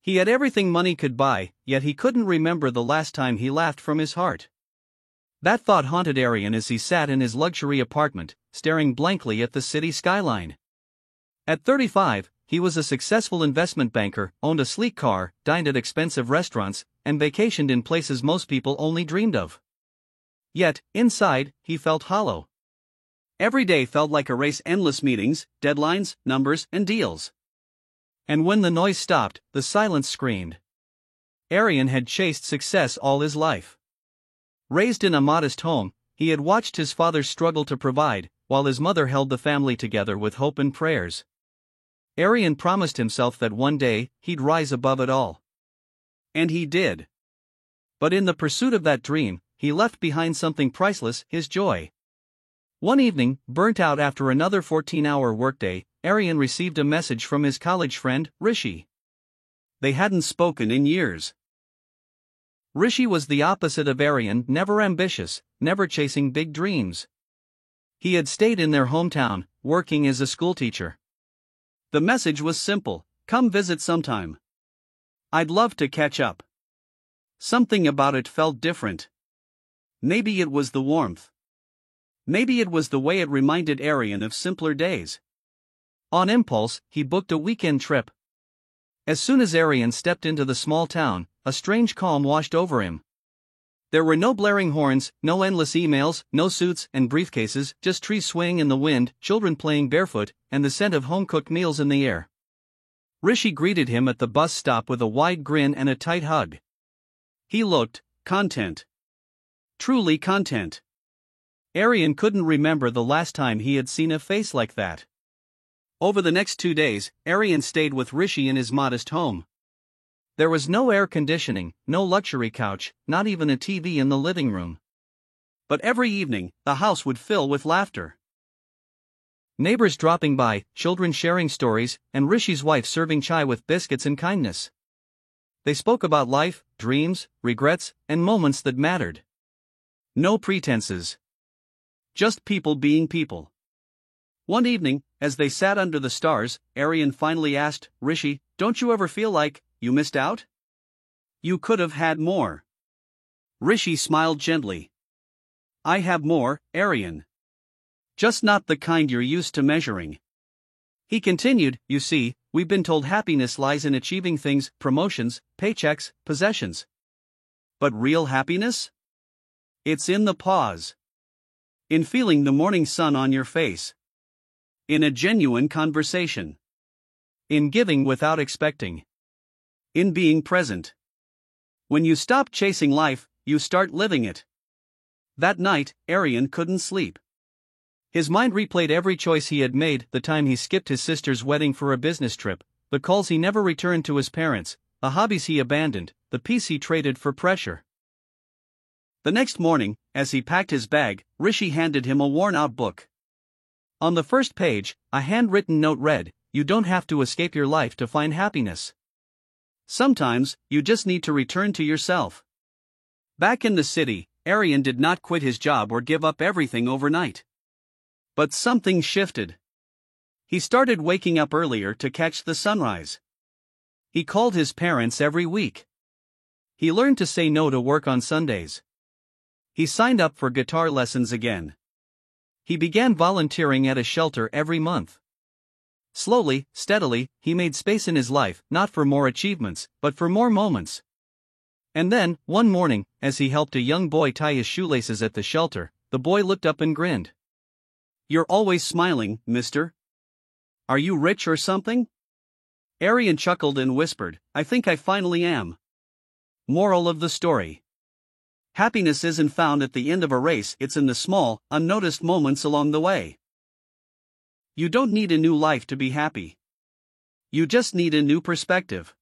He had everything money could buy, yet he couldn't remember the last time he laughed from his heart. That thought haunted Arian as he sat in his luxury apartment, staring blankly at the city skyline. At 35, he was a successful investment banker, owned a sleek car, dined at expensive restaurants, and vacationed in places most people only dreamed of. Yet, inside, he felt hollow. Every day felt like a race: endless meetings, deadlines, numbers, and deals. And when the noise stopped, the silence screamed. Arian had chased success all his life. Raised in a modest home, he had watched his father struggle to provide, while his mother held the family together with hope and prayers. Arian promised himself that one day, he'd rise above it all. And he did. But in the pursuit of that dream, he left behind something priceless: his joy. One evening, burnt out after another 14-hour workday, Arian received a message from his college friend, Rishi. They hadn't spoken in years. Rishi was the opposite of Arian, never ambitious, never chasing big dreams. He had stayed in their hometown, working as a schoolteacher. The message was simple: come visit sometime. I'd love to catch up. Something about it felt different. Maybe it was the warmth. Maybe it was the way it reminded Arian of simpler days. On impulse, he booked a weekend trip. As soon as Arian stepped into the small town, a strange calm washed over him. There were no blaring horns, no endless emails, no suits and briefcases, just trees swaying in the wind, children playing barefoot, and the scent of home-cooked meals in the air. Rishi greeted him at the bus stop with a wide grin and a tight hug. He looked content. Truly content. Arian couldn't remember the last time he had seen a face like that. Over the next 2 days, Arian stayed with Rishi in his modest home. There was no air conditioning, no luxury couch, not even a TV in the living room. But every evening, the house would fill with laughter. Neighbors dropping by, children sharing stories, and Rishi's wife serving chai with biscuits and kindness. They spoke about life, dreams, regrets, and moments that mattered. No pretenses. Just people being people. One evening, as they sat under the stars, Arian finally asked, Rishi, don't you ever feel like you missed out? You could have had more. Rishi smiled gently. I have more, Arian. Just not the kind you're used to measuring. He continued, you see, we've been told happiness lies in achieving things, promotions, paychecks, possessions. But real happiness? It's in the pause. In feeling the morning sun on your face. In a genuine conversation. In giving without expecting. In being present. When you stop chasing life, you start living it. That night, Arian couldn't sleep. His mind replayed every choice he had made: the time he skipped his sister's wedding for a business trip, the calls he never returned to his parents, the hobbies he abandoned, the peace he traded for pressure. The next morning, as he packed his bag, Rishi handed him a worn-out book. On the first page, a handwritten note read, you don't have to escape your life to find happiness. Sometimes, you just need to return to yourself. Back in the city, Arian did not quit his job or give up everything overnight. But something shifted. He started waking up earlier to catch the sunrise. He called his parents every week. He learned to say no to work on Sundays. He signed up for guitar lessons again. He began volunteering at a shelter every month. Slowly, steadily, he made space in his life, not for more achievements, but for more moments. And then, one morning, as he helped a young boy tie his shoelaces at the shelter, the boy looked up and grinned. You're always smiling, mister. Are you rich or something? Arian chuckled and whispered, I think I finally am. Moral of the story. Happiness isn't found at the end of a race, it's in the small, unnoticed moments along the way. You don't need a new life to be happy. You just need a new perspective.